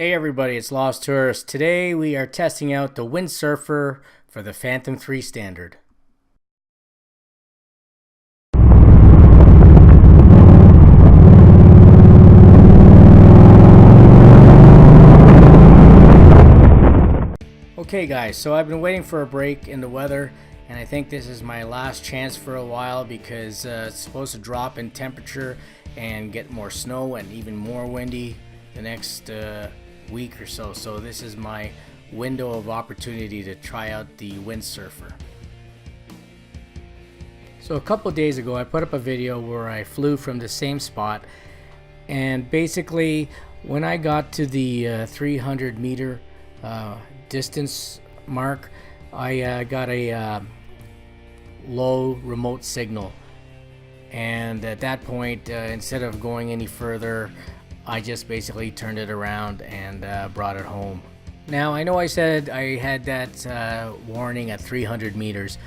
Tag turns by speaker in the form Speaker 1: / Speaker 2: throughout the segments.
Speaker 1: Hey everybody, it's Lost Tourist. Today we are testing out the Windsurfer for the Phantom 3 standard. Okay guys, so I've been waiting for a break in the weather, and I think this is my last chance for a while because it's supposed to drop in temperature and get more snow and even more windy the next week or so. So this is my window of opportunity to try out the Windsurfer. So a couple days ago I put up a video where I flew from the same spot, and basically when I got to the 300 meter distance mark, I got a low remote signal, and at that point instead of going any further, I just basically turned it around and brought it home. Now I know I said I had that warning at 300 meters,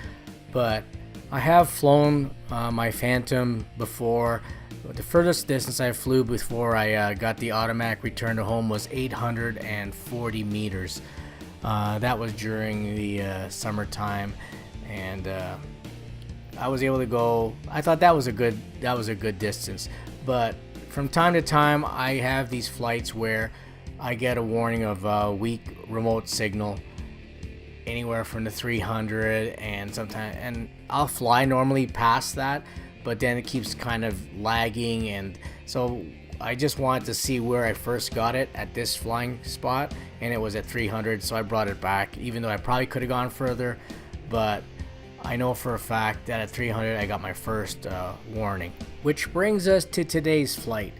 Speaker 1: but I have flown my Phantom before. The furthest distance I flew before I got the automatic return to home was 840 meters. That was during the summertime, and I was able to go. I thought that was a good distance, but from time to time I have these flights where I get a warning of a weak remote signal anywhere from the 300, and sometimes, and I'll fly normally past that, but then it keeps kind of lagging, and so I just wanted to see where I first got it at this flying spot, and it was at 300, so I brought it back, even though I probably could have gone further, but I know for a fact that at 300 I got my first warning. Which brings us to today's flight.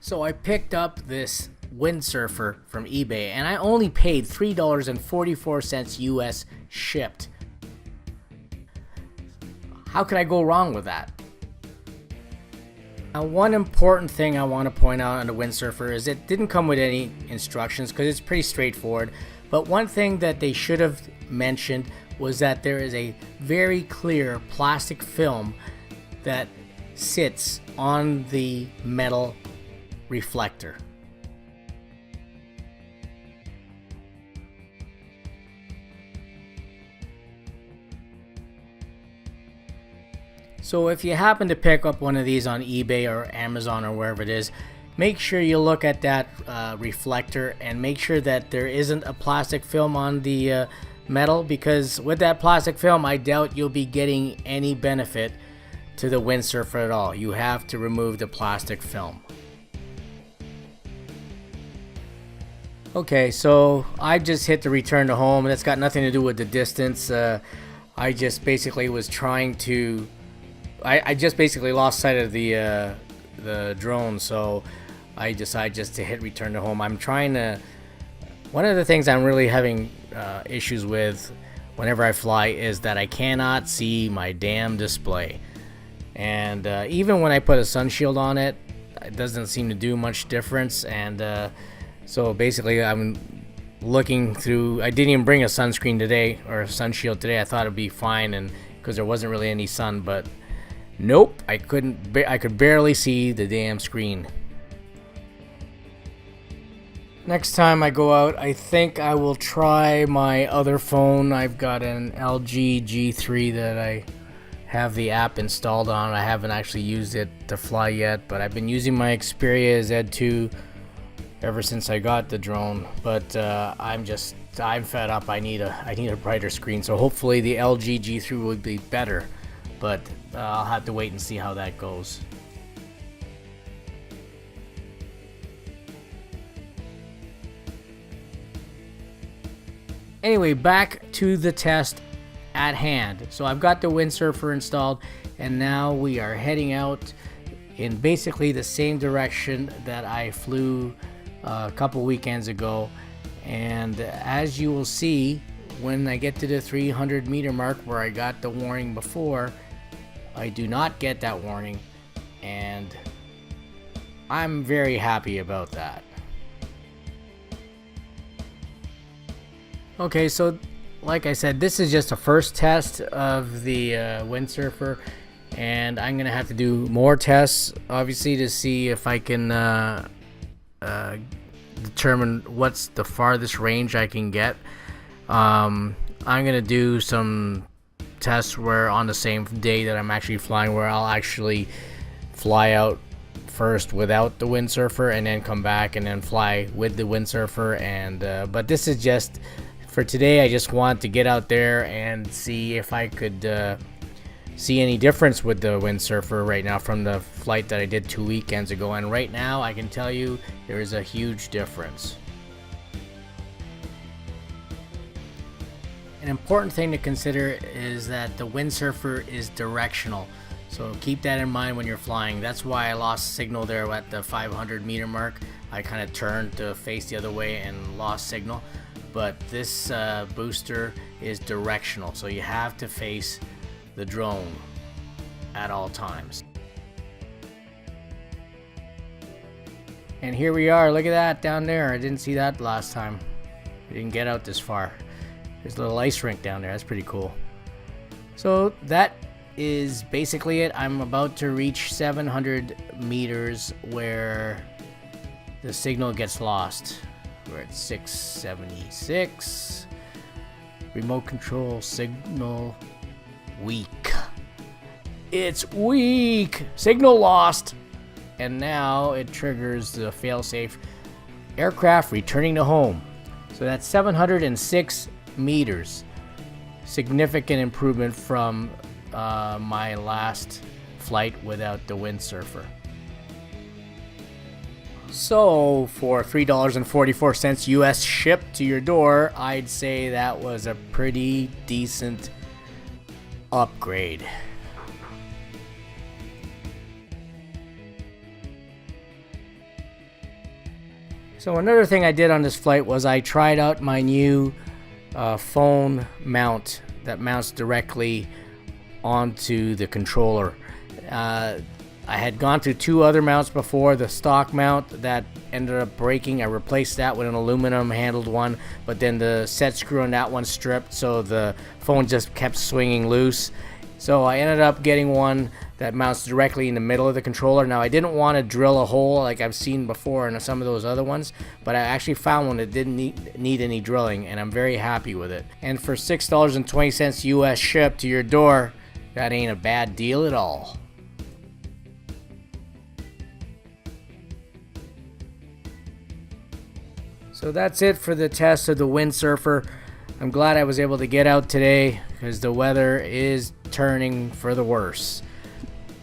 Speaker 1: So I picked up this Windsurfer from eBay, and I only paid $3.44 US shipped. How could I go wrong with that? Now, one important thing I want to point out on the Windsurfer is it didn't come with any instructions because it's pretty straightforward. But one thing that they should have mentioned was that there is a very clear plastic film that sits on the metal reflector. So if you happen to pick up one of these on eBay or Amazon or wherever it is, make sure you look at that reflector and make sure that there isn't a plastic film on the metal, because with that plastic film I doubt you'll be getting any benefit to the Windsurfer at all. You have to remove the plastic film. Okay, so I just hit the return to home. That's got nothing to do with the distance. I just basically was trying to I just basically lost sight of the drone, so I decided just to hit return to home. I'm trying to, one of the things I'm really having issues with whenever I fly is that I cannot see my damn display, and even when I put a sun shield on it, it doesn't seem to do much difference. And so basically I'm looking through, I didn't even bring a sunscreen today, or a sun shield today. I thought it'd be fine, and because there wasn't really any sun, but nope, I could barely see the damn screen. Next time I go out, I think I will try my other phone. I've got an LG G3 that I have the app installed on. I haven't actually used it to fly yet, but I've been using my Xperia Z2 ever since I got the drone. But I'm fed up. I need a brighter screen. So hopefully the LG G3 will be better, but I'll have to wait and see how that goes. Anyway, back to the test at hand. So I've got the Windsurfer installed, and now we are heading out in basically the same direction that I flew a couple weekends ago. And as you will see, when I get to the 300 meter mark where I got the warning before, I do not get that warning, and I'm very happy about that. Okay, so like I said, this is just a first test of the Windsurfer, and I'm gonna have to do more tests obviously to see if I can determine what's the farthest range I can get. I'm gonna do some tests where on the same day that I'm actually flying, where I'll actually fly out first without the Windsurfer and then come back and then fly with the Windsurfer. And but this is just for today. I just want to get out there and see if I could see any difference with the Windsurfer right now from the flight that I did 2 weekends ago. And right now I can tell you there is a huge difference. An important thing to consider is that the Windsurfer is directional. So keep that in mind when you're flying. That's why I lost signal there at the 500 meter mark. I kind of turned to face the other way and lost signal. But this booster is directional, so you have to face the drone at all times. And here we are. Look at that down there. I didn't see that last time. I didn't get out this far. There's a little ice rink down there. That's pretty cool. So that is basically it. I'm about to reach 700 meters where the signal gets lost. We're at 676. Remote control signal weak. It's weak. Signal lost. And now it triggers the failsafe aircraft returning to home. So that's 706 meters. Significant improvement from my last flight without the Windsurfer. So for $3.44 US shipped to your door, I'd say that was a pretty decent upgrade. So another thing I did on this flight was I tried out my new phone mount that mounts directly onto the controller. I had gone through 2 other mounts before. The stock mount that ended up breaking, I replaced that with an aluminum handled one, but then the set screw on that one stripped, so the phone just kept swinging loose. So I ended up getting one that mounts directly in the middle of the controller. Now I didn't want to drill a hole like I've seen before in some of those other ones, but I actually found one that didn't need any drilling, and I'm very happy with it. And for $6.20 US shipped to your door, that ain't a bad deal at all. So that's it for the test of the Windsurfer. I'm glad I was able to get out today because the weather is turning for the worse.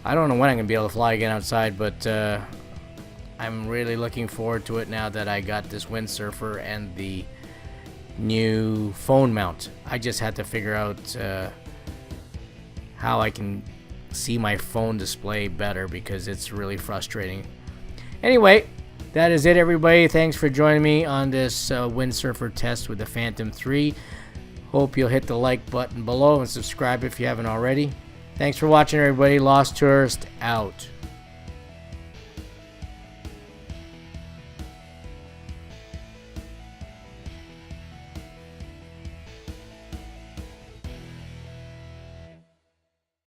Speaker 1: I don't know when I'm going to be able to fly again outside, but I'm really looking forward to it now that I got this Windsurfer and the new phone mount. I just had to figure out how I can see my phone display better because it's really frustrating. Anyway, that is it, everybody. Thanks for joining me on this Windsurfer test with the Phantom 3. Hope you'll hit the like button below and subscribe if you haven't already. Thanks for watching, everybody. Lost Tourist out.